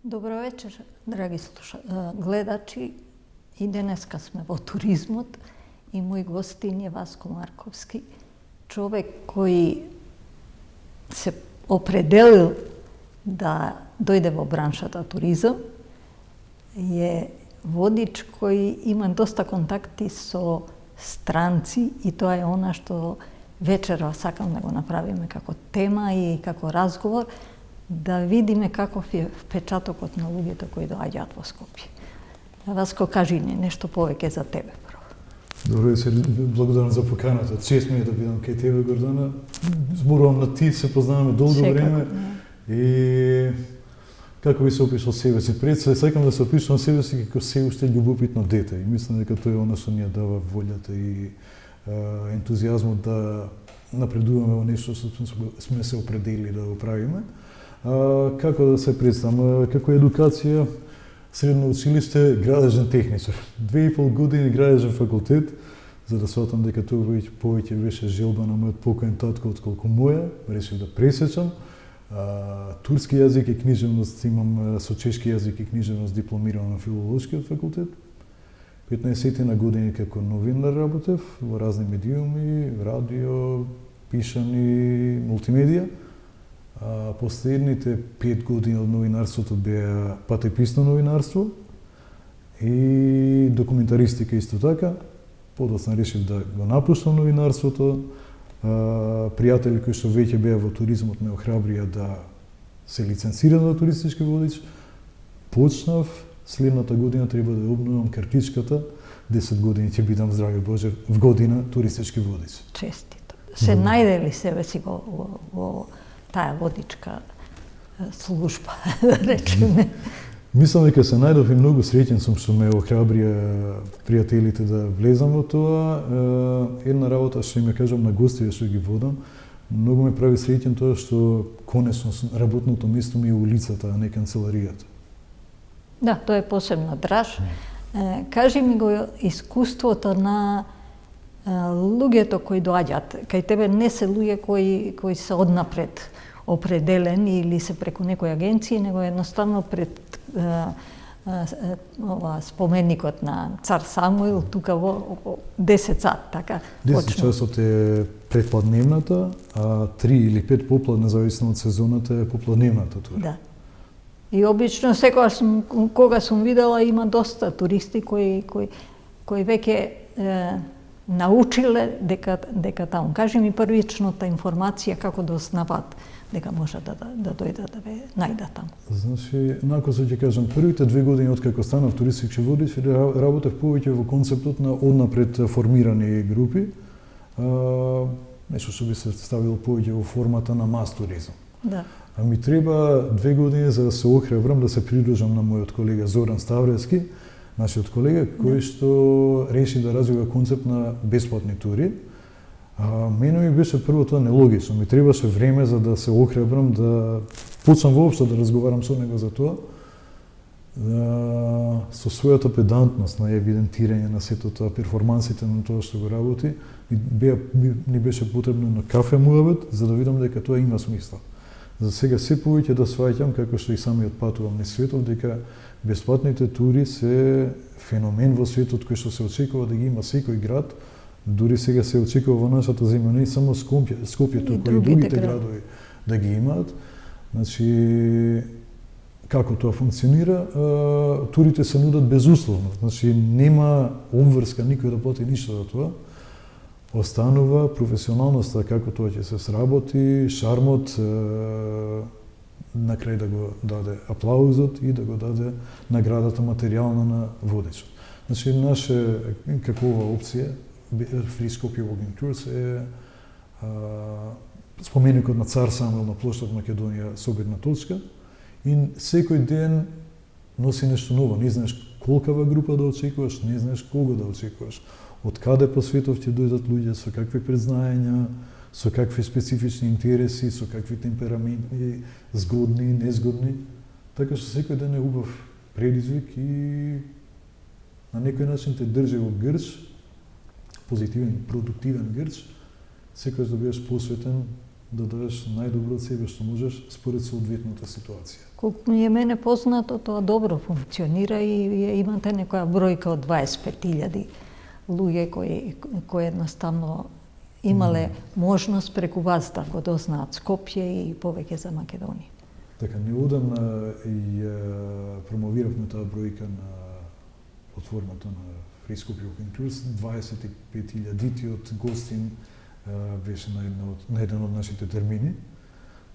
Добро вечер, драги гледачи. И денеска сме во туризмот и мој гостин е Васко Марковски, човек кој се определил да дојде во браншата туризам. Е водич кој има доста контакти со странци и тоа е она што вечера сакам да го направиме како тема и како разговор, да видиме каков е впечатокот на луѓето кои доаѓаат во Скопје. Васко, кажи ни нешто повеќе за тебе прво. Добро вечер, благодарам за поканата. Чест ми е да бидам кај тебе, Гордана. Зборувам на ти, се познаваме долго време. И како би се опишал себе си? Пред се сакам да се опишам себе си како се уште љубопитно дете. И мислам дека тоа е она што ни ја дава волјата и ентузијазмот да напредуваме во нешто што сме се определили да го правиме. Како да се представам? Како едукација, средно училиште, градежен техничар. 2,5 години градежен факултет, за да сватам дека тоа повеќе беше желба на мојот покоен татко отколку моја, решив да пресечам. Турски јазик и книжевност имам, со чешки јазик и книжевност дипломирам на филолошкиот факултет. 15 на години како новинар работев во разни медиуми, радио, пишани, мултимедија. Последните 5 години од новинарството беа патеписно новинарство и документаристика исто така. Подоцна решив да го напуштам новинарството. Пријатели кои што веќе беа во туризмот ме охрабрија да се лиценцирам за туристички водич. Почнав, следната година треба да обновам картичката. 10 години ќе бидам, здрави Боже, в година туристички водич. Честито. Се најде ли себе си во таа водичка служба, да речеме? Мислам дека се најдов и многу среќен сум што ме охрабрија пријателите да влезам во тоа. Една работа што им ја кажам на гостите што ги водам, многу ме прави среќен тоа што конечно работното место ми е улицата, а не канцеларијата. Да, тоа е посебна драж. Кажи ми го искуството на луѓето кои доаѓаат. Кај тебе не се луѓе кои се однапред определени или се преку некои агенции, него едноставно пред споменикот на цар Самуил, тука во 10 сат, така. 10 часот е предпладневната, а 3 или 5 попладне, зависно од сезоната, е попладневната тура. Да. И обично секогаш кога сум видела има доста туристи кои веќе научиле дека таму. Кажи ми првичната информација како дознаваат дека можат да дојдат да ве најдат таму. Значи, накој ќе кажам, првите 2 години откако станав туристички водич, работев повеќе во концептот на однапред формирани групи. Нешто што би се ставило повеќе во формата на мас туризам. Да. А ми треба 2 години за да се охрабрам да се придружам на мојот колега Зоран Ставрески, нашиот колега, кој што реши да развива концепт на бесплатни тури. Мене ми беше прво тоа нелогично. Ми требаше време за да се охрабрам, да почнам воопшто да разговарам со него за тоа. Со својата педантност на евидентирање на сето тоа, перформансите на тоа што го работи, ни беше потребно на кафе муабет, за да видам дека тоа има смисла. За сега се повеќе да сваќам, како што и самиот патувам низ светот, дека бесплатните тури се феномен во светот кој што се очекува да ги има секој град. Дури сега се очекува во нашата земја, не само Скопје, туку и другите градови да ги имаат. Значи, како тоа функционира? Турите се нудат безусловно. Значи, нема обврска никој да плати ништо за тоа. Останува професионалноста, како тоа ќе се сработи, шармот, на крај да го даде аплаузот и да го даде наградата материјална на водичот. Значи, наша какова опција, Free Skopje Walking Tours е споменикот на цар Самуил на плоштад Македонија со обедна точка и секој ден носи нешто ново. Не знаеш колкава група да очекуваш, не знаеш кого да очекуваш. Од каде по светов ќе дојдат луѓе, со какви предзнаења, со какви специфични интереси, со какви темпераменти, згодни, незгодни. Така што секој ден е убав предизвик и на некој начин те држи во грч, позитивен, продуктивен грч, секојаш да бидеш посветен да дадеш најдобро од себе што можеш според соодветната ситуација. Колку ми е мене познато, тоа добро функционира и вие имате некоја бројка од 25.000 луѓе кои едноставно имале можност преку вас да го дознаат Скопје и повеќе за Македонија. Така, неодамна и промовиравме таа бројка на платформата на Free Skopje Open Tours. 25.000 гостин беше на еден од нашите термини.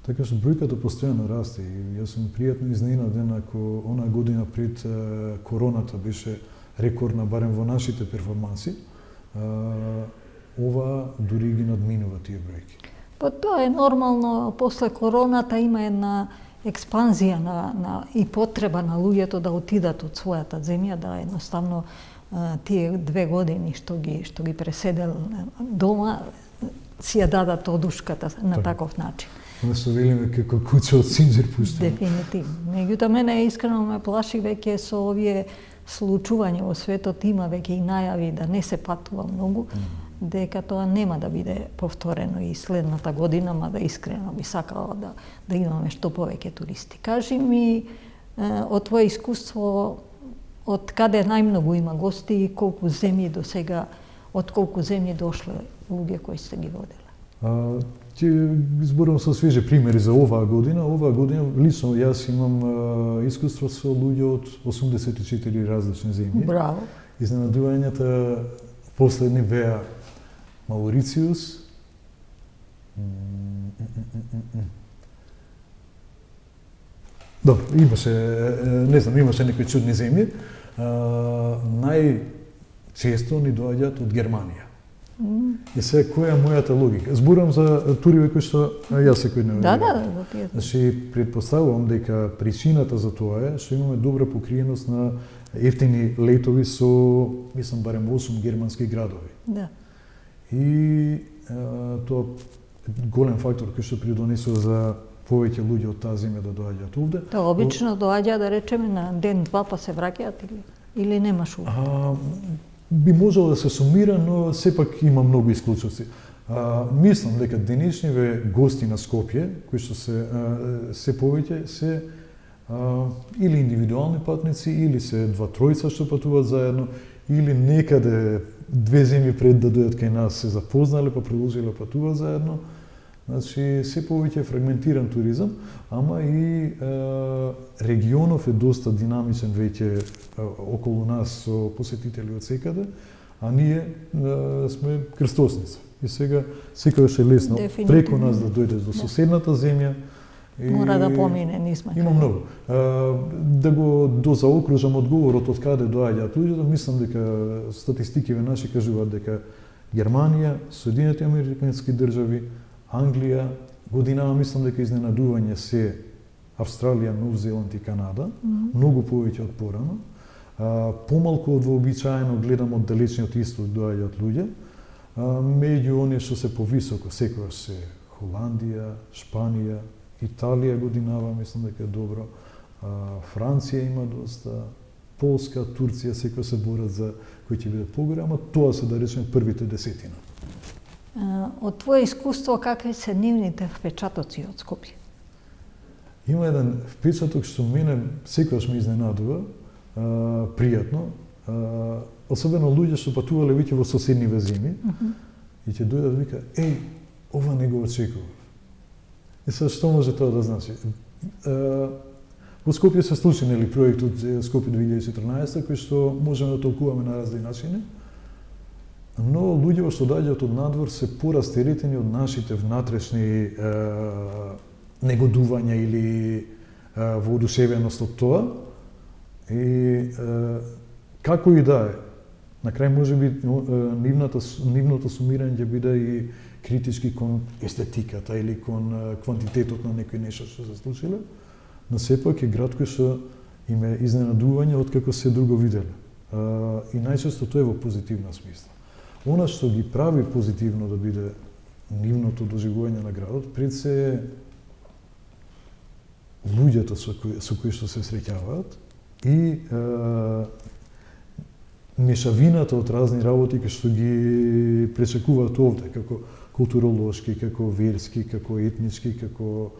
Така што бројката постојано расте и јас сум пријатно изненаден ако онаа година пред короната беше рекордна барем во нашите перформанси. Ова дури ги надминува тие бројки. Па тоа е нормално, после короната има една експанзија и потреба на луѓето да отидат од својата земја, да едноставно тие 2 години што ги преседел дома си ја дадат одушката на таков начин. Не се велиме како куќа од Синџир пуштено. Дефинитивно. Меѓутоа мене искрено ме плаши веќе со овие случувања во светот, има веќе и најави да не се патува многу, дека тоа нема да биде повторено и следната година, мада искрено би сакала да имаме што повеќе туристи. Кажи ми од твое искуство, од каде најмногу има гости и колку земји до сега, од колку земји дошле луѓе кои сте ги воделе? Ќе зборувам со свежи примери за оваа година. Оваа година лично јас имам искуство со луѓе од 84 различни земји. Браво. Изненадувањата последни беа Маурициус, добро, имаше некои чудни земји. Најчесто ни доаѓаат од Германија. И се која е мојата логика? Зборувам за туриве кои што јас секој ден. Да. Значи, предпоставувам дека причината за тоа е што имаме добра покриеност на ефтини летови со, мислам, барем 8 германски градови. Да. И тоа голем фактор кој што придонесува за повеќе луѓе од таа земја да доаѓаат овде. Тоа обично доаѓа, да речеме, на ден-два па се враќаат или немаш ова? Би можело да се сумира, но сепак има многу исклучоци. Мислам дека денешниве гости на Скопје, кои што се повеќе, се или индивидуални патници, или се 2-3 што патуваат заедно, или некаде 2 земји пред да дојдат кај нас се запознале, па продолжиле да патуваат заедно. Значи, се повеќе фрагментиран туризам, ама и регионов е доста динамичен веќе околу нас со посетители од секаде, а ние сме крстосница. И сега секогаш е лесно преку нас да дојдеш до соседната земја. Мора да помине низ Македонија. Има многу. Да го дозаокружам одговорот од каде доаѓаат луѓето, мислам дека статистикиве наши кажуваат дека Германија, Соединените Американски држави, Англија, годинава мислам дека изненадување се Австралија, Нов Зеланд и Канада, многу повеќе од порано. Помалку од вообичаено гледам од далечниот исток доаѓаат луѓе. Меѓу оние што се повисоко секогаш се Холандија, Шпанија, Италија годинава мислам дека е добро. Франција има доста, Полска, Турција секогаш се борат за кои ќе бидат погоре, ама тоа се да речеме првите десетина. Од твое искуство, какви се нивните впечатоци од Скопје? Има еден впечаток што мене секогаш ме изненадува, пријатно, особено луѓе што патувале веќе во соседниве земји и ќе дојдат вика, еј, ова не го очекував. И сега што може тоа да значи? Во Скопје се случи нели проектот Скопје 2014 кој што можеме да толкуваме на разни начини. Но луѓето што доаѓаат од надвор се порастеретени од нашите внатрешни негодувања или воодушевеност од тоа. И како и да е, на крај можеби нивното сумирање ќе биде и критички кон естетиката или кон квантитетот на некој нешто што се случило, но сепак е град кој што им е изненадување од како се друго виделе. И најчесто тоа е во позитивна смисла. Она што ги прави позитивно да биде нивното доживување на градот, пред се е луѓето со кои што се среќаваат и мешавината од разни работи кои што ги пречекуваат овде, како културолошки, како верски, како етнички, како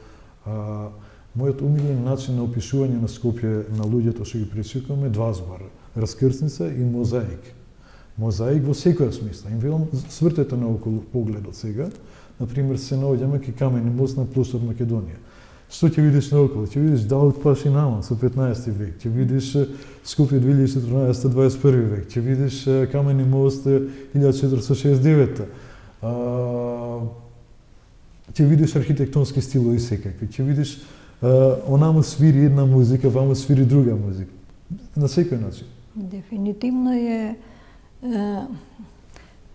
мојот умилен начин на опишување на Скопје на луѓето што ги пресекуваме два збора: раскрсница и мозаик. Мозаик во секоја смисла. Им велам, свртете наоколу погледот сега. Например, се наоѓаме кај камени мост на плоштад Македонија. Што ќе видиш наоколу? Ќе видиш Давуд Паши Наман со 15 век, ќе видиш Скопје 2014-21 век, ќе видиш камени мост 1469. Ќе видиш архитектонски стилови секакви, ќе видиш онаму свири една музика, ваму свири друга музика. На секој начин. Дефинитивно е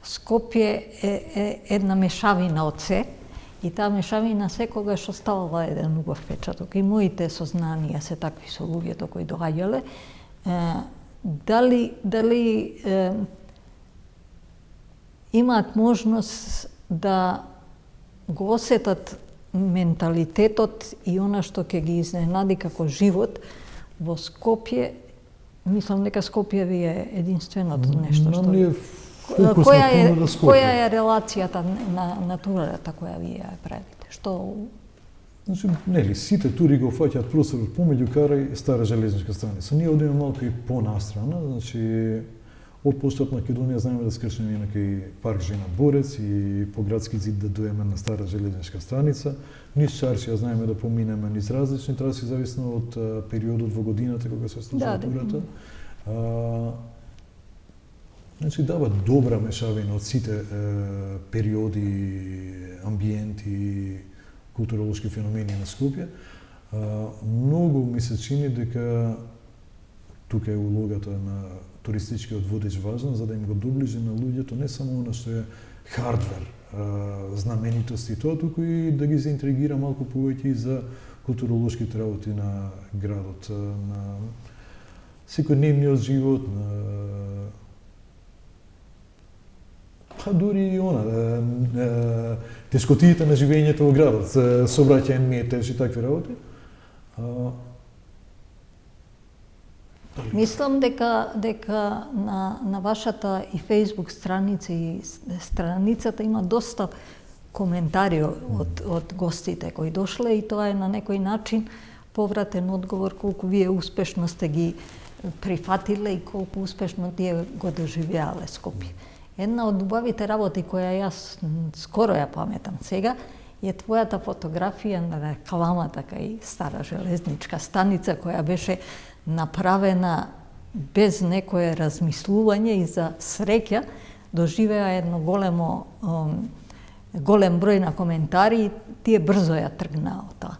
Скопје е една мешавина од се, и таа мешавина секогаш оставала еден убав печаток. И моите сознанија се такви со луѓето кои доаѓале. Дали имаат можност да го осетат менталитетот и она што ќе ги изненади како живот во Скопје. Мислам дека Скопје ви е единственото нешто што... Која е релацијата на натурата која вие ја правите? Што... Значи, нели, сите тури го фаќаат просторот помеѓу Кара и Стара железничка станица. Ние одиме малку и понастрана, значи од плоштад Македонија знаеме да скршеме и кај парк Жена Борец и по градски зид да доеме на Стара железничка станица. Низ Чаршија знаеме да поминеме низ различни траси зависно од периодот во годината кога се случува турата. Значи дава добра мешавина од сите периоди, амбиенти, културолошки феномени на Скопје. Многу ми се чини дека тука е улогата на туристичкиот водич важна, за да им го доближи на луѓето не само она што е хардвер, знаменитости и тоа, туку и да ги заинтригира малку повеќе и за културолошките работи на градот, на секојдневниот живот, на дури и она, тешкотиите на живењето во градот, сообраќаен метеж и такви работи. Мислам дека на вашата и Facebook страница и страницата има доста коментари од гостите кои дошле, и тоа е на некој начин повратен одговор колку вие успешно сте ги прифатиле и колку успешно тие го доживеале Скопје. Една од убавите работи која јас скоро ја паметам сега е твојата фотографија на рекламата кај Стара железничка станица, која беше направена без некое размислување и за среќа доживеа едно голем број на коментари и тие брзо ја тргнаа од тоа.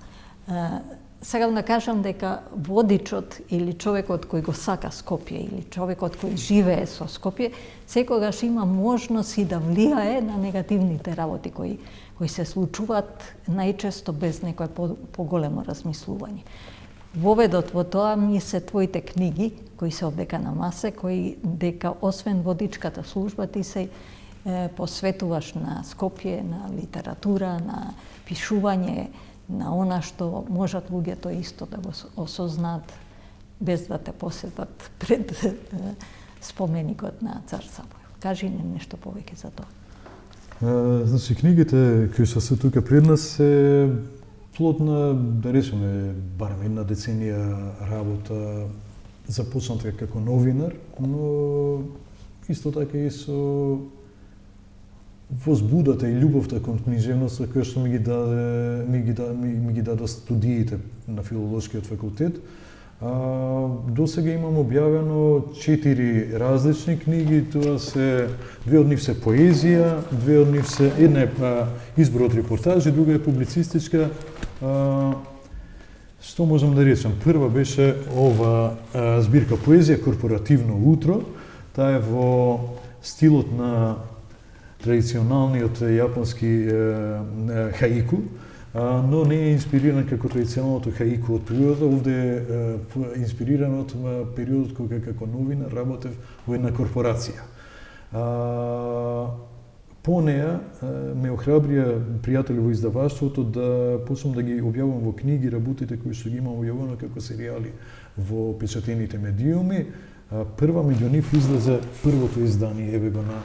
Сакам да кажам дека водичот или човекот кој го сака Скопје или човекот кој живее со Скопје секогаш има можност и да влијае на негативните работи кои се случуваат најчесто без некое поголемо размислување. Воведот во тоа ми се твоите книги кои се овдека на масе, кои дека освен водичката служба ти се посветуваш на Скопје, на литература, на пишување, на она што можат луѓето исто да го осознаат без да те посетат пред споменикот на Цар Савој. Кажи ни нешто повеќе за тоа. Значи, книгите кои се тука пред нас се плод на, да речеме, барем една деценија работа, започната како новинар, но исто така и со возбудата и љубовта кон книжевноста која што ми ги даде студиите на филолошкиот факултет. До сега имам објавено 4 различни книги, тоа се, две од нив се поезија, две од нив се, една е избор од репортажи, друга е публицистичка. Што можам да речам? Прва беше ова збирка поезија Корпоративно утро. Таа е во стилот на традиционалниот јапонски хаику, но не е инспириран како традиционалното хаику од природата, овде е инспириран од периодот кога како новинар работев во една корпорација. По неа ме охрабрија пријатели во издаваштвото да почнам да ги објавувам во книги работите кои што ги имам објавено како серијали во печатените медиуми. Прва меѓу нив излезе првото издание, еве го на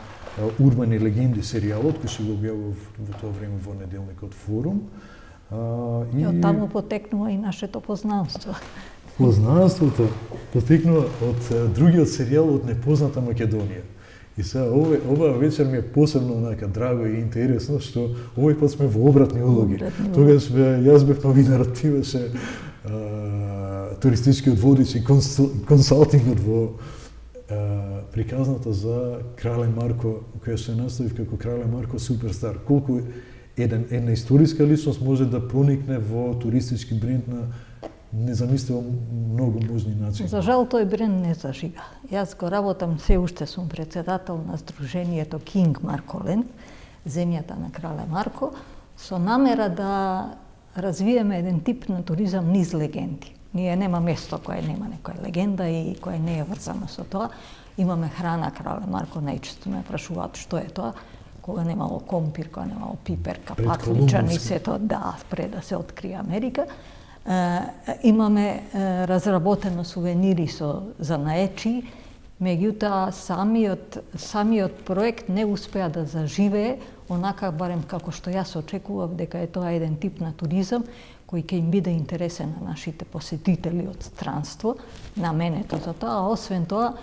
Урбани легенди серијалот кој се го објавува во тоа време во неделникот Форум. И од таму потекнува и нашето познанство. Познанството потекнува од другиот серијал од Непозната Македонија. И сега ова вечер ми е посебно онака драго и интересно што овој пат сме во обратни улоги. Тогаш јас бев новинарот, ти беше туристичкиот водич и консалтингот во приказната за Крале Марко, која се настави како Крале Марко суперстар. Колку една историска личност може да проникне во туристички бренд на незамисливо многу можни начини. За жал тој бренд не зажига. Јас го работам, се уште сум председател на Сдруженијето King Markoland, земјата на Крале Марко, со намера да развиеме еден тип на туризам низ легенди. Ние нема место кое нема некоја легенда и кое не е врзано со тоа. Имаме храна Крале Марко, најчесто ме прашуваат што е тоа, кога немало компир, кога немало пиперка, патличан и се тоа, да, пред да се открие Америка. Имаме разработено сувенири со занаечи, меѓутоа самиот проект не успеа да заживее онака барем како што јас очекував дека е тоа еден тип на туризам кој ќе им биде интересен на нашите посетители од странство, наменето за тоа, а освен тоа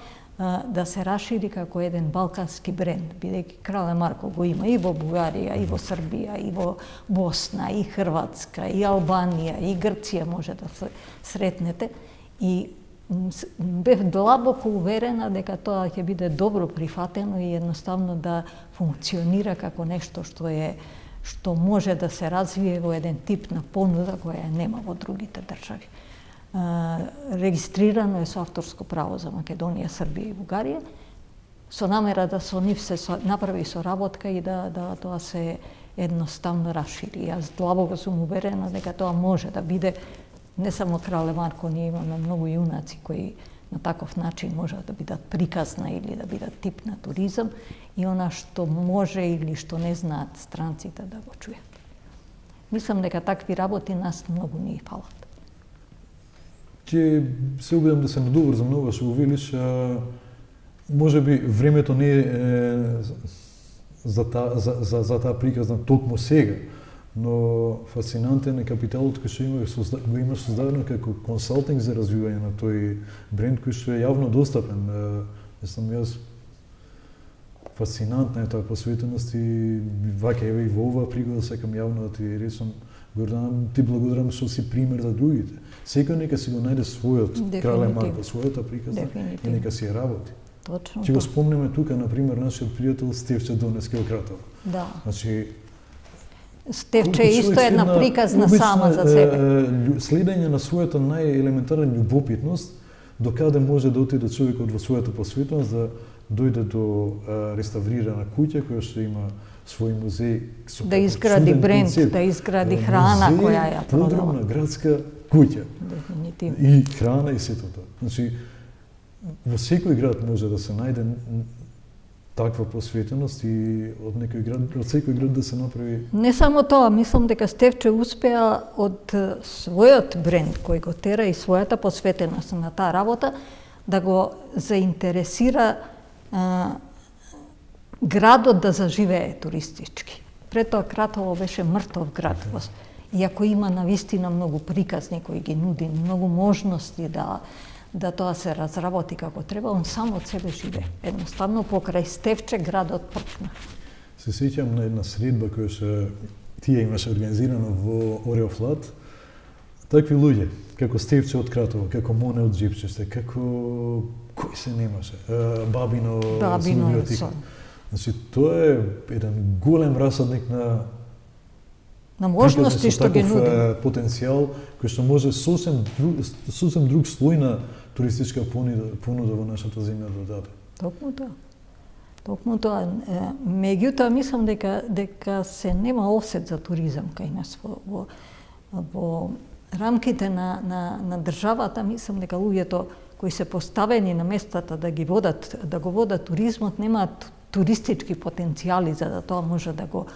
да се расшири како еден балкански бренд, бидејќи Крале Марко го има и во Бугарија, и во Србија, и во Босна, и Хрватска, и Албанија, и Грција може да се сретнете. И бев длабоко уверена дека тоа ќе биде добро прифатено и едноставно да функционира како нешто што може да се развие во еден тип на понуда која нема во другите држави. Регистрирано е со авторско право за Македонија, Србија и Бугарија, со намера да со нив се направи соработка и да тоа се едноставно расшири. Јас длабоко сум уверена дека тоа може да биде не само Крале Марко, ние имаме многу јунаци кои на таков начин може да бидат приказна или да бидат тип на туризам и она што може или што не знаат странците да го чујат. Мислам дека такви работи нас многу ни фалат. Ќе се обидам да се надоврзам на ова што го велиш, може би времето не е за таа приказна токму сега, но фасцинантен е капиталот кој што го имаш создадено како консалтинг за развивање на тој бренд кој што е јавно достапен. Јас фасцинантна е таа посветеност и вака еве и во оваа пригода сакам јавно да ти речам Гордана, ти благодарам што си пример за другите. Секој нека си го најде својот Крале Марко, својата приказна и нека си ја работи. Точно. Ќе го спомнеме тука, например, нашиот пријател Стефче Донески од Кратово. Да. Значи, Стефче е исто една приказна сама за себе. Следење на својата најелементарна љубопитност, до каде може да отиде човекот во својата посветеност, да дојде до реставрирана куќа која што има свој музеј, да изгради бренд, да изгради храна која ја продава. Подробна градска куќа. Дефинитивно. И храна и сето тоа. Значи, во секој град може да се најде таква посветеност и од секој град да се направи. Не само тоа, мислам дека Стефче успеа од својот бренд кој го тера и својата посветеност на таа работа да го заинтересира градот да заживее туристички. Пред тоа Кратово беше мртов град. Иако има навистина многу приказни кои ги нуди, многу можности да тоа се разработи како треба, он само од себе живе. Едноставно покрај Стефче градот пркна. Се сеќам на една средба која што тие имаше организирана во Ореофлат. Такви луѓе, како Стефче од Кратово, како Моне од Джипчеште, како кој се немаше, Бабино со библиотека. Значи, тоа е еден голем расадник на можности што ги нуди. Потенцијал кој што може сосем друг слој на туристичка понуда во нашата земја да даде. Токму тоа. Токму тоа. Меѓутоа, мислам дека се нема осет за туризам кај нас во рамките на државата. Мислам дека луѓето кои се поставени на местата да го водат туризмот немаат туристички потенцијали за да тоа може да го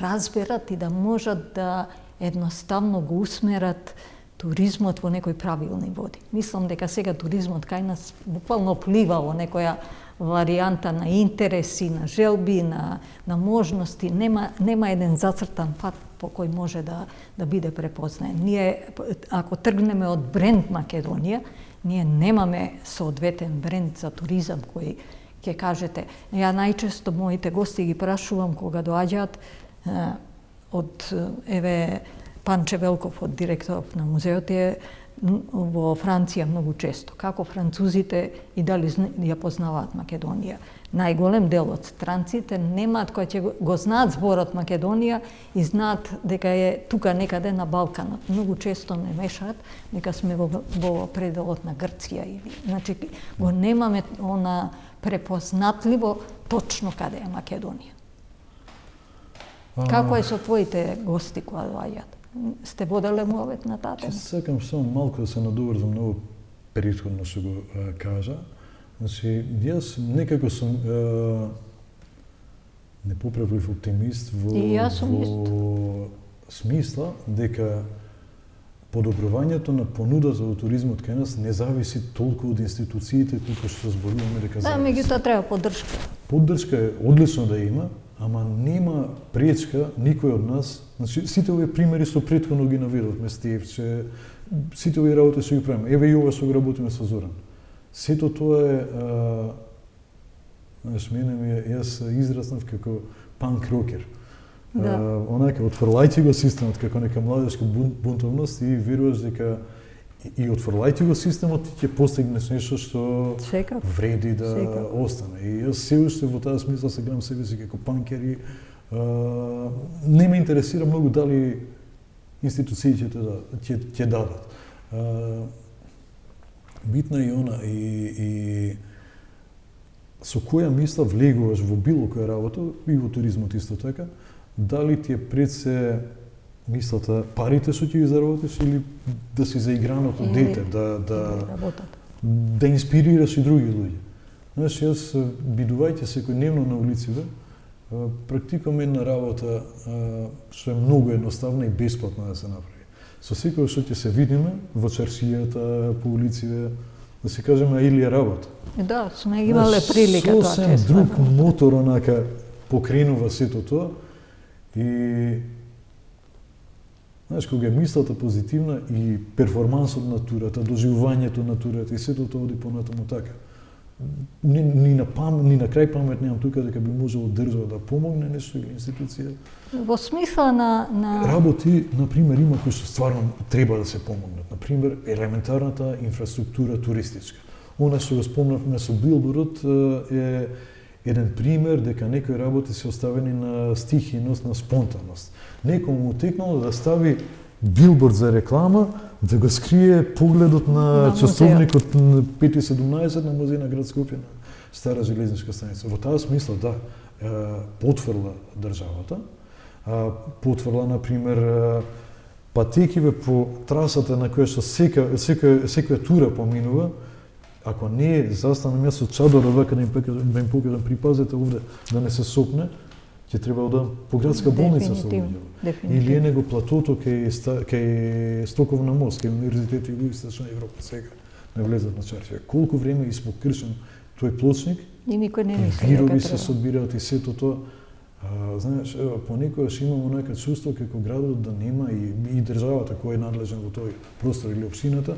разберат и да можат да едноставно го усмерат туризмот во некои правилни води. Мислам дека сега туризмот кај нас буквално плива во некоја варијанта на интереси, на желби, на можности. Нема еден зацртан пат по кој може да биде препознаен. Ние, ако тргнеме од бренд Македонија, ние немаме соодветен бренд за туризам кој ќе кажете. Ја најчесто моите гости ги прашувам кога доаѓаат од Панче Велков, од директорот на музеот, е во Франција многу често. Како французите и дали ја познаваат Македонија. Најголем дел од странците немаат, кои ќе го знаат зборот Македонија и знаат дека е тука некаде на Балканот. Многу често не мешаат дека сме во пределот на Грција. Значи, го немаме она препознатливо точно каде е Македонија. Како е со твоите гости кога доаѓаат? Сте воделе муавет на таа? Сакам само малку да се надоврзам на ово претходно што го кажа. Значи, јас некако сум непоправлив оптимист во смисла дека подобрувањето на понудата во туризмот кај нас не зависи толку од институциите колку што зборуваме дека зависи. Да, меѓутоа треба поддршка. Поддршка е одлично да има, ама нема пречка никој од нас. Значи, сите овие примери со претходно ги наведовме, Стевче, сите овие работи што ги правиме. Еве и ова што го работиме со Зоран. Сето тоа е, знаеш, јас израснав како панк рокер. Да. Онака, отфрлајќи го системот како нека младежка бунтовност и веруваш дека и отфрлајќи го системот ти ќе постигнеш нешто што вреди да остане. И јас се уште во таа смисла се гледам себе си како панкер и не ме интересира многу дали институциите ќе дадат. Битна е она и со која мисла влегуваш во било која работа и во туризмот исто така, дали ти е пред се мислата парите што ќе ги заработиш или да си заиграното дете, да инспирираш и други луѓе. Знаеш, јас бидувајќи секојдневно на улиците, практикувам една работа што е многу едноставна и бесплатна да се направи. Со секој што ќе се видиме во чаршијата, по улиците, да се кажеме или работа. Да, сме имале прилика тоа често. Сосем друг мотор онака покренува сето тоа и знаеш, кога е мислата позитивна и перформансот на турата, доживувањето на турата и сето тоа оди понатаму така. Ни на крај памет немам тука дека би можело држава да помогне нешто или институција. Во смисла на работи, например, има кои што стварно треба да се помогнат. Например, елементарната инфраструктура туристичка. Она што го спомнавме со билбордот е еден пример дека некои работи се оставени на стихиност, на спонтанност. Некому му текнало да стави билборд за реклама, да го скрие погледот на часовникот 5:17 на музеј на град Скопје, на стара железничка станица. Во таа смисла, да, потврла државата, потврла, например, патекиве по трасата на која што секоја тура поминува, ако не е застана место чадор вака да им покажам, припазете овде да не се сопне, ќе треба да по градска болница се луѓе. Или е него платото кај Стоковна мост, кај Универзитет Југоисточна Европа сега не влезат на чаршија. Колку време испокршен тој плочник и никој не мисли вирови се собираат и сето тоа. Знаеш, понекогаш имам онака чувство како градот да нема и државата која е надлежна во тој простор или општината,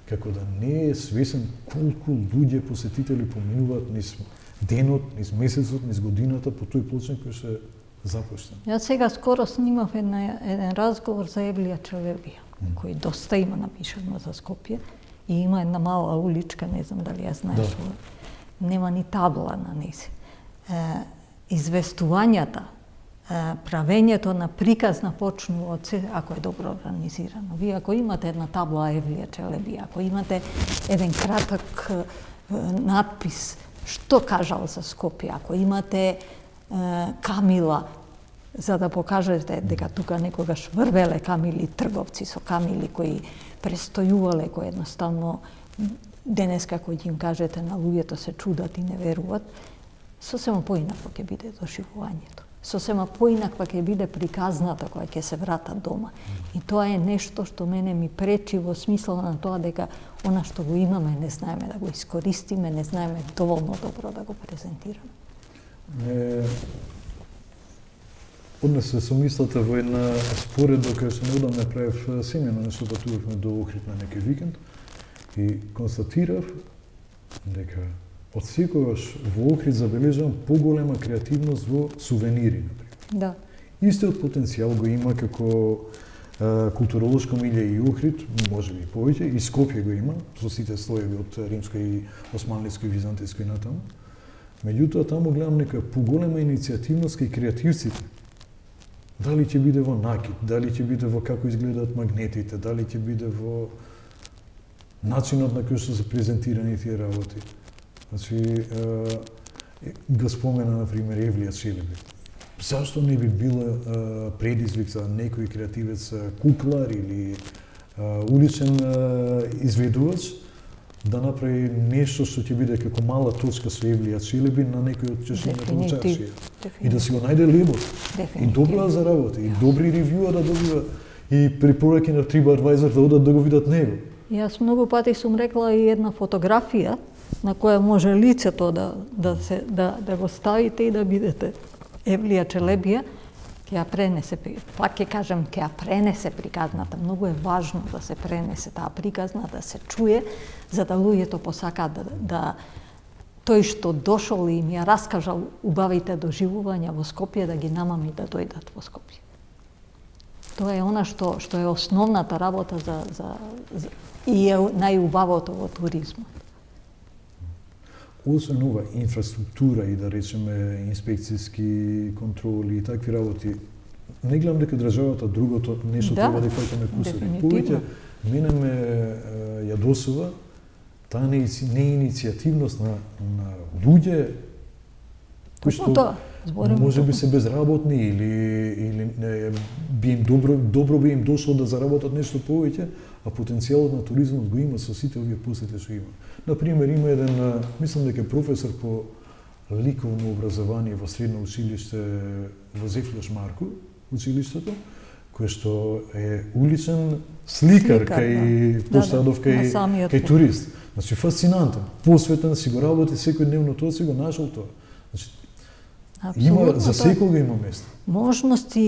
како да не е свесен колку луѓе посетители поминуваат низ денот, низ месецот, низ годината по тој плочник кој се запуштен. Јас сега скоро снимав еден разговор за Евлија Челебија, кој доста има напишано за Скопје и има една мала уличка, не знам дали ја знаеш, нема ни табла на низ. Известувањата, правењето на приказна почнува од се, ако е добро организирано. Вие ако имате една табла Евлија Челебија, ако имате еден краток надпис што кажал за Скопје, ако имате камила, за да покажете дека тука некогаш врвеле камили, трговци со камили кои престојувале, кои едноставно денеска кој им кажете на луѓето се чудат и не веруват, сосема поинако ќе биде доживувањето. сосема поинаква ќе биде приказната кога ќе се вратат дома. И тоа е нешто што мене ми пречи во смисла на тоа дека она што го имаме не знаеме да го искористиме, не знаеме доволно добро да го презентираме. Однесе со мислата во една споредба кај што неодамна правев семена, нешто патувавме до Охрид на некој викенд и констатирав дека од секогаш во Охрид забележувам поголема креативност во сувенири, например. Да. Истиот потенцијал го има како културолошко милје и Охрид, можеби повеќе, и Скопје го има, со сите слоеви од римско и османлиско и византиско и натаму. Меѓутоа, таму гледам нека поголема иницијативност кај креативците. Дали ќе биде во накид, дали ќе биде во како изгледаат магнетите, дали ќе биде во начинот на кој што се презентирани тие работи. Значи, го спомена, например, Евлија Челеби. Зашто не би била предизвик за некој креативец, куклар или уличен изведувач, да направи нешто што ќе биде како мала точка со Евлија Челеби на некој од чешмите во чашија. И да си го најде лебот. И добро да заработи, и добри ревјуа да добива, и препораки на TripAdvisor да одат да го видат него. Јас многу пати сум рекла и една фотографија на која може лицето да го ставите и да бидете Евлија Челебија, ќе ја пренесе, пак ќе кажем, ќе ја пренесе приказната. Многу е важно да се пренесе таа приказна, да се чуе, за да луѓето посакаат да тој што дошол и им ја раскажал убавите доживувања во Скопје, да ги намами да дојдат во Скопје. Тоа е она што е основната работа и е најубавото во туризмот. Освен ова инфраструктура и да речеме инспекцијски контроли и такви работи, не гледам дека државата другото нешто треба да фаќаме кусари. Повеќе мене ме јадосува таа неиницијативност на луѓе кои што може би се безработни или би им добро би им дошло да заработат нешто повеќе, а потенцијалот на туризмот го има со сите овие посети што има. Например, има еден, мислам дека професор по ликовно образование во средно училиште во Зефлеш Марко, училиштето, кој што е уличен сликар кај Постадов, кај турист. Значи, фасцинантен, посветен, си го работи секојдневно тоа, си го нашол тоа. Значи, има, за секого има место. Можности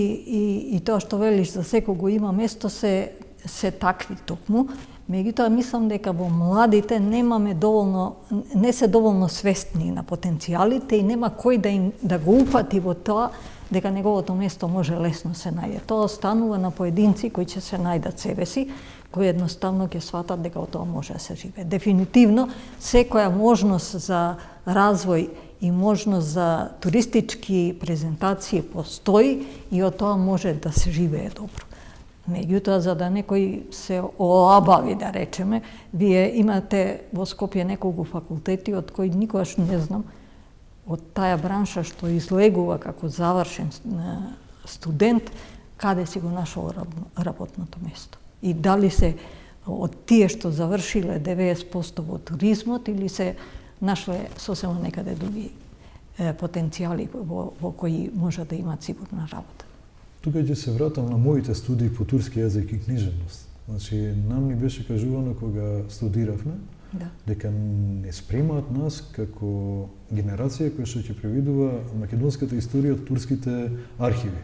и тоа што велиш за секого има место се такви токму. Меѓутоа, мислам дека во младите не се доволно свестни на потенцијалите и нема кој да го упати во тоа дека неговото место може лесно се најде. Тоа останува на поединци кои ќе се најдат себе си, кои едноставно ќе сватат дека од тоа може да се живее. Дефинитивно, секоја можност за развој и можност за туристички презентации постои и од тоа може да се живее добро. Меѓутоа, за да некој се оабави, да речеме, вие имате во Скопје неколку факултети од кои никогаш не знам од таа бранша што излегува како завршен студент, каде си го нашол работното место. И дали се од тие што завршиле 90% во туризмот или се нашле сосема некаде други потенцијали во кои може да имат сигурна работа. Тука ќе се вратам на моите студии по турски јазик и книжевност. Значи, нам ни беше кажувано кога студиравме, дека не спремаат нас како генерација која што ќе преведува македонската историја од турските архиви.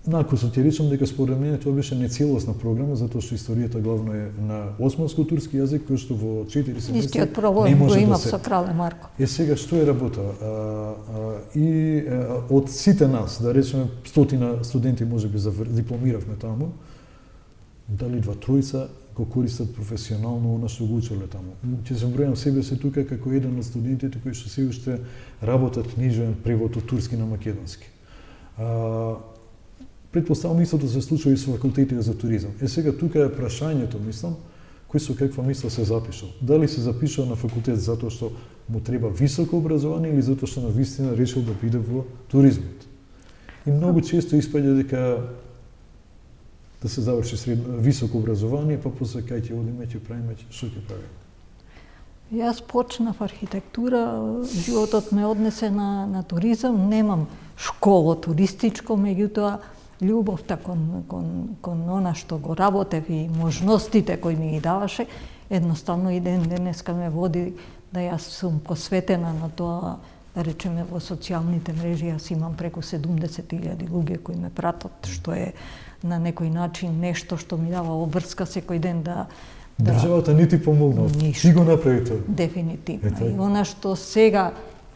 Накусо ќе речам дека според мене тоа беше нецелосна програма, затоа што историјата главно е на османско-турски јазик, кој што во 4 семестри Истиот проблем го има со Крале Марко. Сега што е работа? И од сите нас, да речеме 100 студенти можеби дипломиравме таму, дали 2-3 го користат професионално она што го учеле таму. Ќе се бројам себе си тука како еден од студентите кои што се уште работат книжевен превод од турски на македонски. Предпоставам истото се случува и со факултетите за туризам. Сега тука е прашањето, мислам, кој со каква мисла се запишал. Дали се запишал на факултет затоа што му треба високо образование или затоа што навистина решил да биде во туризмот. И многу често испаѓа дека да се заврши високо образование, па после кај ќе одиме, ќе правиме, што ќе правиме. Јас почнав архитектура, животот ме однесе на туризам, немам школо туристичко, меѓутоа љубовта кон она што го работев и можностите кои ми ги даваше, едноставно и денеска ме води да јас сум посветена на тоа, да речеме во социјалните мрежи. Јас имам преку 70.000 луѓе кои ме пратат, што е на некој начин нешто што ми дава обврска секој ден да Државата не ти помогна, ти го направи тоа. Дефинитивно. И она што сега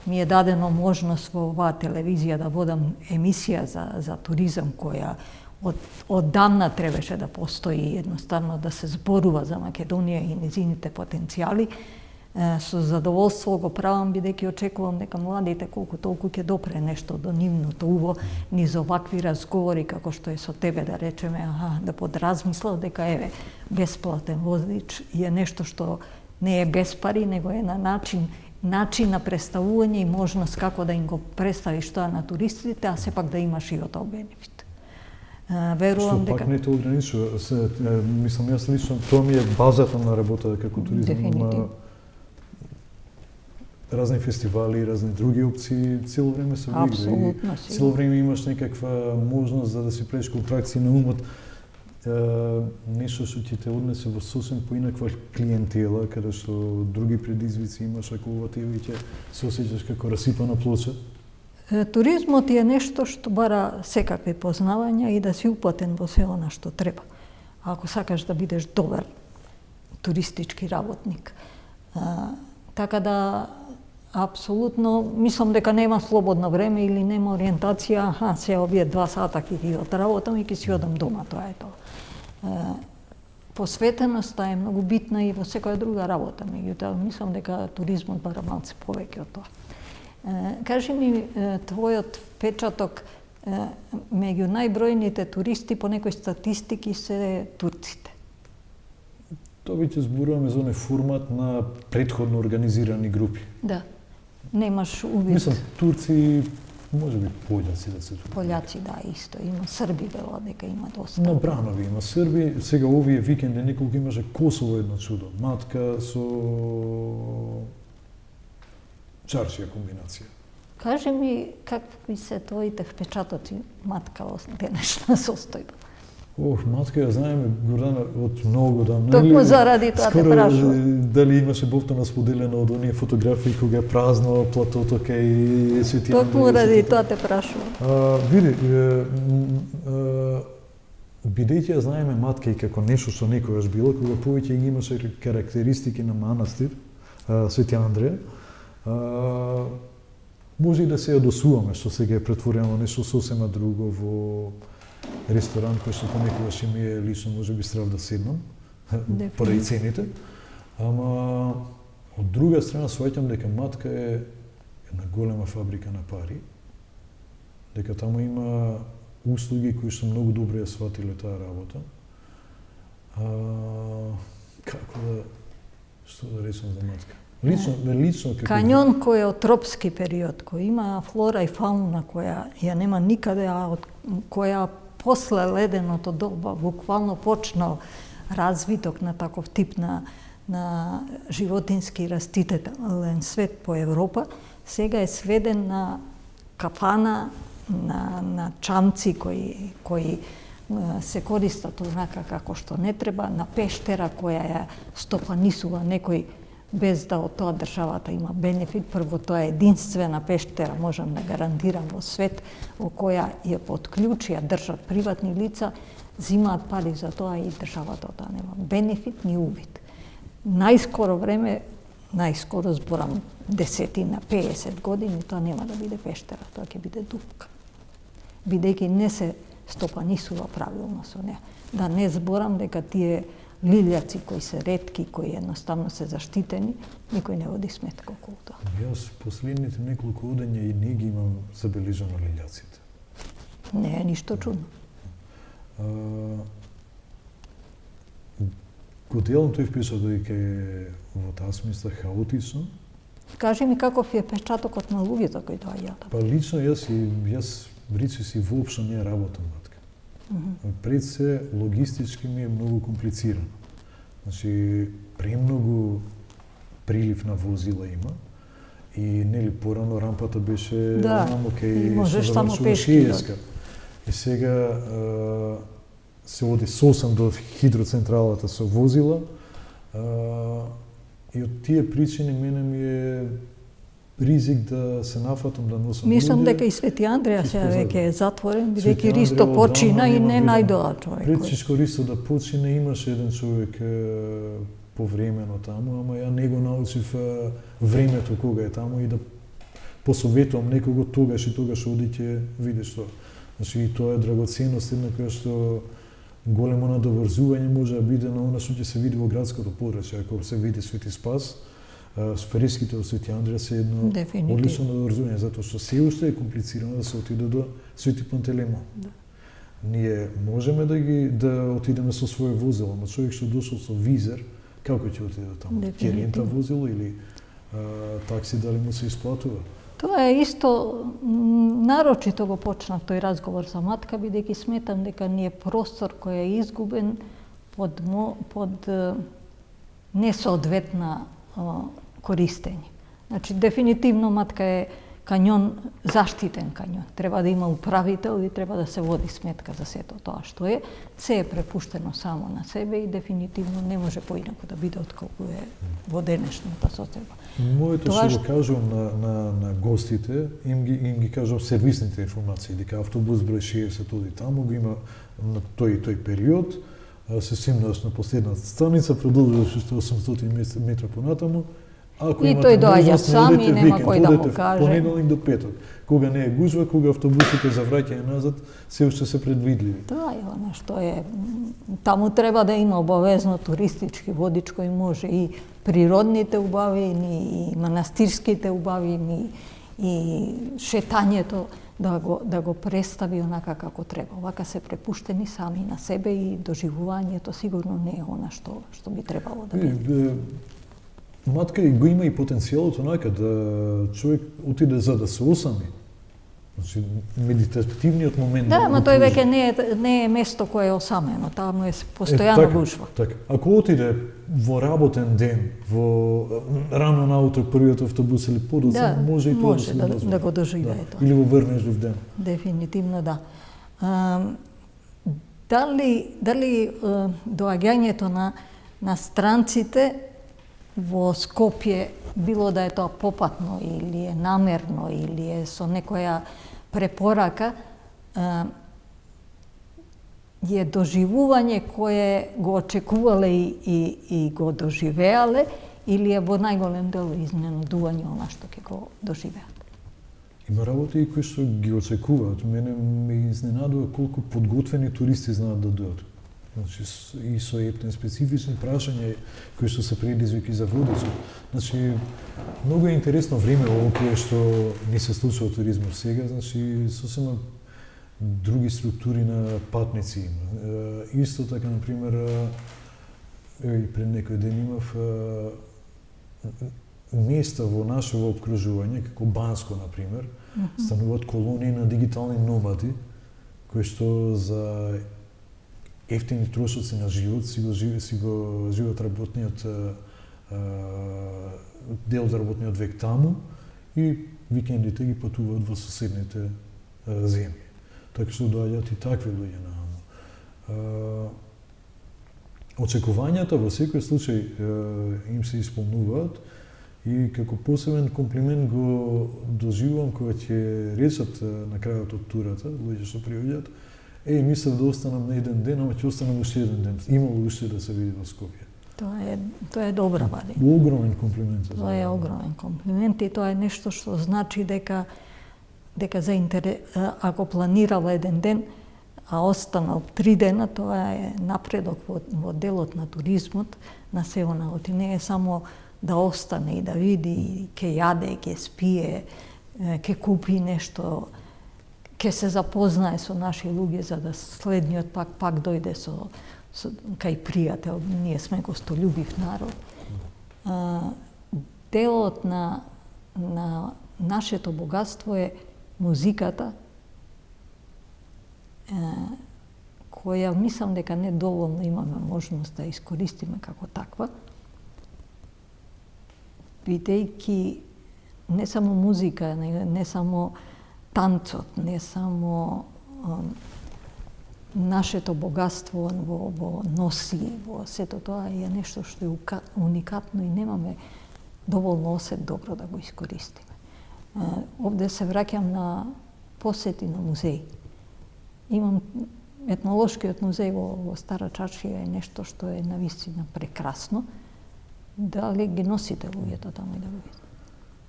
ми е дадено можност во оваа телевизија да водам емисија за туризам која оддавна требаше да постои, едноставно да се зборува за Македонија и незините потенцијали. Со задоволство го правам, бидејќи очекувам дека младите колку толку ќе допре нешто до нивното уво низ овакви разговори како што е со тебе, да речеме, да подразмислав дека еве бесплатен воздич е нешто што не е без пари, него е на начин на представување и можност како да им го представиш тоа на туристите, а сепак да имаш и од тоа бенефит. Верувам дека... Што пак не те ограничува. Мислам, јас лично, тоа ми е базата на работа како туризам. Разни фестивали, разни други опции, цело време се игра. Апсолутно. Цело време имаш некаква можност за да си правиш контракции на умот. Нешто што ќе те однесе во сосем поинаква клиентела, каде што други предизвици имаш ако отиде и ќе се осеќаш како расипана плоча. Туризмот е нешто што бара секакви познавања и да си упатен во се она што треба. Ако сакаш да бидеш добар туристички работник. Така да апсолутно мислам дека нема слободно време или нема ориентација, се овие 2 сата ќе ги отработам и ќе си одам дома, тоа е тоа. Посветеноста е многу битна и во секоја друга работа, меѓутоа мислам дека туризмот бара малце повеќе од тоа. Кажи ми, твојот впечаток меѓу најбројните туристи по некои статистики се турците. Тоа веќе зборуваме за оној формат на претходно организирани групи. Да. Немаш увид. Мислам, турци, можеби пољаци да се турци. Пољаци, да, исто. Има срби, велат дека има доста. На Бранови има срби. Сега овие викенди неколку имаше Косово едно чудо. Матка со чаршија комбинација. Кажи ми, какви се твоите впечатоци, матка, во денешна состојба? Матка ја знаеме, Гордана, од многу давно. Токму заради тоа те прашувам. Дали имаше Бовтана споделено од оние фотографии кога е празно платото кај Свети Андрей. Токму ради тоа те прашувам. Види, бидејќи ја знаеме матка и како нешто што некогаш било, кога повеќе ги имаше карактеристики на манастир, Свети Андреј, може и да се ја досуваме, што сега е претворено нешто сосема друго во ресторан кој што понекогаш ми е лично можеби страв да седнам, поради цените. Ама од друга страна сваќам дека матка е една голема фабрика на пари, дека таму има услуги кои што многу добро ја сватиле таа работа. Како да, што да речам за матка? Лично како... Кањон кој е од тропски период, кој има флора и фауна која ја нема никаде, а која после леденото доба буквално почнал развиток на таков тип на животински растителен свет по Европа, сега е сведен на кафана, на чамци кои се користат онака како што не треба, на пештера која ја стопанисува некој без да од тоа државата има бенефит. Прво, тоа е единствена пештера, можам да гарантирам, во свет, во која ја подклучија држат приватни лица, зимаат пари за тоа и државата од тоа нема бенефит ни увид. Најскоро време, најскоро зборам 10-50 години, тоа нема да биде пештера, тоа ќе биде дупка. Бидејќи не се стопанисува правилно со неа. Да не зборам дека тие лилјаци кои се ретки, кои едноставно се заштитени, никој не води сметка околу тоа. Јас последните неколку одења и не ги имам забележано лилјаците. Не е ништо чудно. Го делам тој впечаток дека е во таа смисла хаотично. Кажи ми каков е печатокот на луѓето кои доаѓаат? Па лично јас речиси воопшто не работам матка. Пред се логистички ми е многу комплицирано. Значи, премногу прилив на возила има. И нели порано рампата беше Да, и можеш се само завршува пешки, да. 60. И сега се оди сосем до хидроцентралата со возила. И од тие причини мене ми е ризик да се нафатам да носам Мислам луѓе. дека и Свети Андреја сега веќе е затворен, Свети бидејќи Ристо Андреја почина одамна и не нема најдоа човек. Пред кој- Чичко Ристо да почине имаше еден човек повремено таму, ама ја не го научив времето кога е таму и да посоветувам некого тогаш и тогаш оди ќе видиш тоа. Значи и тоа е драгоценност една која што големо надоврзување може да биде на она што ќе се види во градското подрачје, ако се види Свети Спас. Сфериските од Свети Андреја се едно Дефинитивно. одлично надоврзување, затоа што се уште е комплицирано да се отиде до Свети Пантелеймон. Да. Ние можеме да отидеме со своје возило, но човек што дошол со визер, како ќе отиде таму? Ќе Дефинитивно. рента возило или такси дали му се исплатува? Тоа е исто, нарочито го почнав тој разговор за матка, бидејќи сметам дека ни е простор кој е изгубен под несоодветна користење. Значи, дефинитивно матка е кањон, заштитен кањон. Треба да има управител и треба да се води сметка за сето тоа што е. Се е препуштено само на себе и дефинитивно не може поинаку да биде отколку е во денешната соцсредба. Моето Тоа што го кажувам на гостите, им ги кажувам сервисните информации, дека автобус број 60 оди таму, го има на тој период, се симнаш на последната станица, продолжуваш уште 800 метра понатаму. Ако И имате тој доаѓа можност, не сам и одете нема викенд, кој да му одете каже. понеделник до петок. Кога не е гужва, кога автобусите за враќање назад, се уште се предвидливи. Тоа е она што е. Таму треба да има обавезно туристички водич кој може и природните убавини, и манастирските убавини, и шетањето да го представи онака како треба. Овака се препуштени сами на себе и доживувањето сигурно не е она што би требало да биде. Матка го има и потенцијалот онака да човек отиде за да се осами. Значи, медитативниот момент. Да, ама го тој пруži. веќе не е место кое е осамено, таму е постојано гужва. Така. Ако отиде во работен ден, во рано наутро првиот автобус или подоцна, Да, може и тоа може се дозволи. да го доживее тоа. Или во Врнежов ден. Дефинитивно да. Дали доаѓањето на странците во Скопје, било да е тоа попатно или е намерно или е со некоја препорака, е доживување кое го очекувале и го доживеале, или е во најголем дел изненадување она што ќе го доживеат? Има работи кои што ги очекуваат. Мене ме изненадува колку подготвени туристи знаат да дојдат. Значи, и со ептен специфични прашања кои што се предизвики за водачот. Значи, многу е интересно време ово кое што ни се случува туризмот сега, значи, сосема други структури на патници има. Исто така, например, и пред некој ден имав места во нашето обкружување, како Банско, например, стануваат колонии на дигитални номади, кои што за ефтини трошоци на живот си го живеат работниот дел од работниот век таму и викендите ги патуваат во соседните земји. Така што доаѓаат и такви луѓе на очекувањата во секој случај им се исполнуваат и како посебен комплимент го доживувам кога ќе речат на крајот од турата, луѓе што приоѓаат, мислев да останам на еден ден, ама ќе останам уште еден ден. Имало уште да се види во Скопје. Тоа е добра вади. Огромен комплимент. Тоа е огромен комплимент и тоа е нешто што значи дека ако планирала еден ден, а останал 3 дена, тоа е напредок во делот на туризмот, на се онаоти. Не е само да остане и да види, ќе јаде, ќе спие, ќе купи нешто, ќе се запознае со наши луѓе за да следниот пак дојде со кај пријател. Ние сме гостолюбив народ. Делот на нашето богатство е музиката, која мислам дека не доволно имаме можност да искористиме како таква. бидејќи не само музика, не само танцот, не само нашето богатство во носи, во сето тоа е нешто што е уникатно и немаме доволно осет добро да го искористиме. Овде се враќам на посети на музеи. Имам етнолошкиот музеј во Стара Чаршија е нешто што е навистина прекрасно. Дали ги носите луѓето таму и да го видите?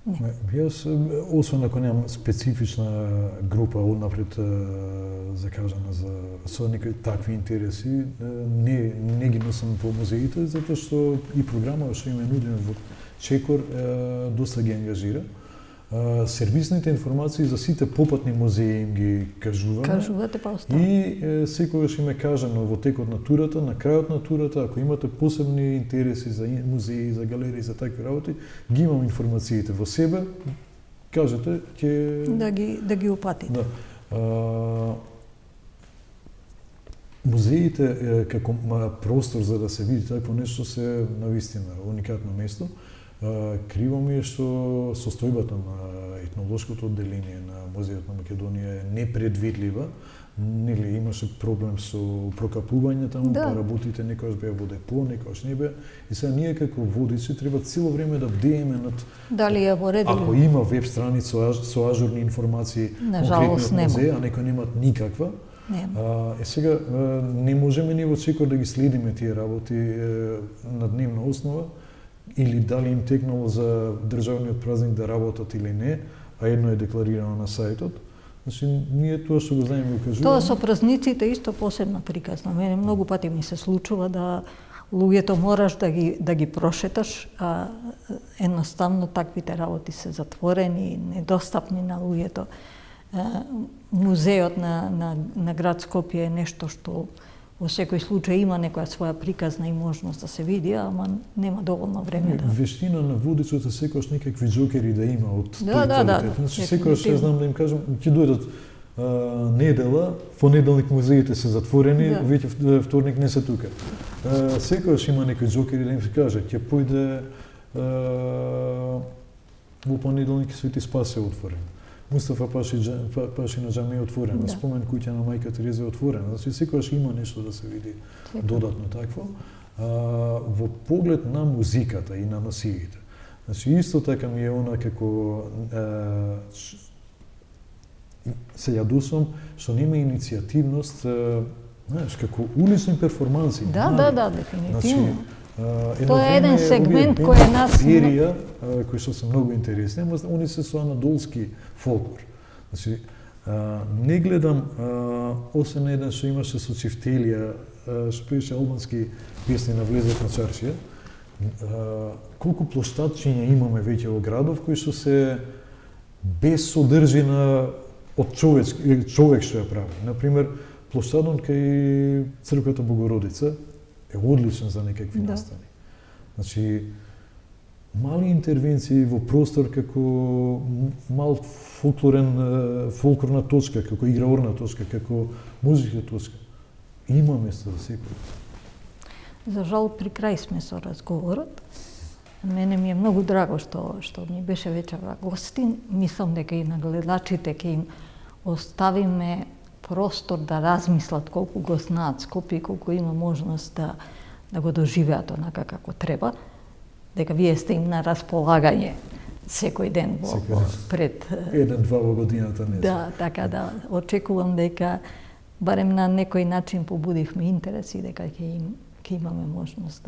Не. Јас, освен ако немам специфична група однапред закажана со некои такви интереси, не ги носам по музеите, затоа што и програма што им е нудена во Чекор доста ги ангажира. Сервисните информации за сите попатни музеи им ги кажуваме. Кажувате па оставаме. И секогаш им е кажано во текот на турата, на крајот на турата, ако имате посебни интереси за музеи, за галерии, за такви работи, ги имам информациите во себе, кажете, ќе да ги упатите. Да. Музеите како простор за да се види такво нешто се навистина уникатно место. Криво ми е што состојбата на етнолошкото одделение на Музејот на Македонија е непредвидлива. Нели имаше проблем со прокапување таму, па работите некојаш беа во депо, некојаш не беа. И сега ние како водичи треба цело време да бдееме над дали ја воредили. Ако има веб страница со ажурни информации конкретно од музеја, а некои немаат никаква. Сега не можеме ние во Чекор да ги следиме тие работи на дневна основа, или дали им текнало за државниот празник да работат или не, а едно е декларирано на сајтот. Значи, ние тоа што го знаеме го кажуваме. Тоа со празниците исто посебна приказна. Мене многу пати ми се случува да луѓето мораш да ги прошеташ, а едноставно таквите работи се затворени, недостапни на луѓето. Музеот на град Скопје е нешто што во секој случај има некоја своја приказна и можност да се види, ама нема доволно време да. Вештина на водичот е секогаш некакви џокери да има од тој квалитет. Значи секогаш ќе знам да им кажам, ќе дојдат недела, понеделник музеите се затворени, веќе вторник не се тука. Секогаш има некои џокери да им се каже, ќе појде во понеделник Свети Спас е отворен. Мустафа Пашина џами е отворена, спомен куќа на мајка Тереза е отворена. Значи секогаш има нешто да се види додатно такво. Во поглед на музиката и на носиите. Значи исто така ми е она како се јадосвам што нема иницијативност, знаеш, како улични перформанси. Да, дефинитивно. Тоа е еден сегмент кој нас серија кои што се многу интересни, ама они се со анадолски фолклор. Значи не гледам освен еден што имаше со Чифтелија, што пиеше албански песни на влезет на Чаршија. Колку плоштадчиња имаме веќе во градов кои што се без содржина од човек што ја прави. Например, плоштадот кај црквата Богородица е одличен за некакви настани. Значи, мали интервенции во простор како мал фолклорна точка, како играорна точка, како музичка точка. Има место за секој. За жал, при крај сме со разговорот. Мене ми е многу драго што ми беше вечера гостин. Мислам дека и на гледачите ќе им оставиме простор да размислат колку го знаат Скопје и колку има можност да го доживеат онака како треба, дека вие сте им на располагање секој ден пред 1-2 во годината не. Да, така да очекувам дека барем на некој начин побудивме интерес и дека ќе имаме можност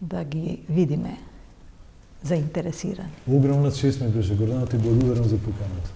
да ги видиме заинтересирани. Огромна чест ми беше, Гордана, ти благодарам за поканата.